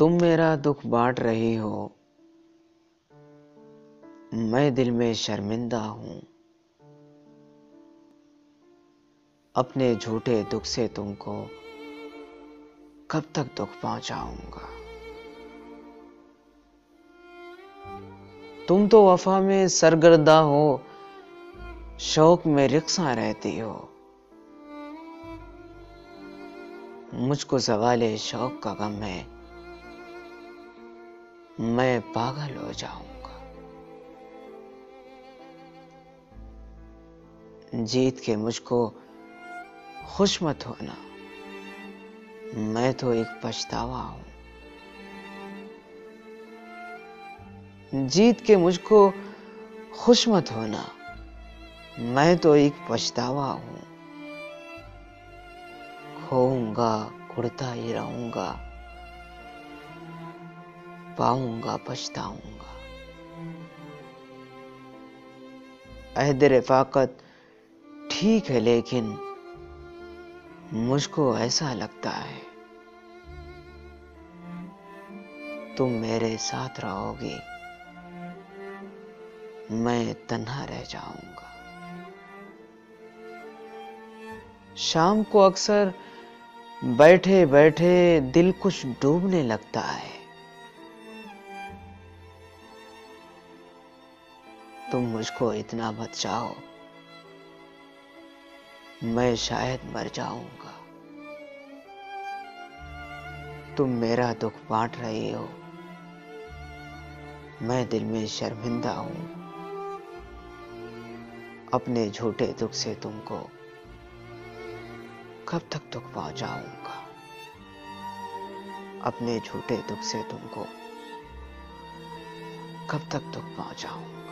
तुम मेरा दुख बांट रही हो, मैं दिल में शर्मिंदा हूं। अपने झूठे दुख से तुमको कब तक दुख पहुंचाऊंगा। तुम तो वफा में सरगर्दा हो, शौक में रिक्सा रहती हो। मुझको सवाले शौक का गम है, मैं पागल हो जाऊंगा। जीत के मुझको खुश मत होना, मैं तो एक पछतावा हूं। जीत के मुझको खुश मत होना, मैं तो एक पछतावा हूं। खोऊंगा उड़ता ही रहूंगा, पाऊंगा पछताऊंगा। अहद रफाकत ठीक है, लेकिन मुझको ऐसा लगता है तुम मेरे साथ रहोगी, मैं तन्हा रह जाऊंगा। शाम को अक्सर बैठे बैठे दिल कुछ डूबने लगता है। तुम मुझको इतना मत चाहो, मैं शायद मर जाऊंगा। तुम मेरा दुख बांट रही हो, मैं दिल में शर्मिंदा हूं। अपने झूठे दुख से तुमको कब तक दुख पहुंचाऊंगा। अपने झूठे दुख से तुमको कब तक दुख पहुंचाऊंगा।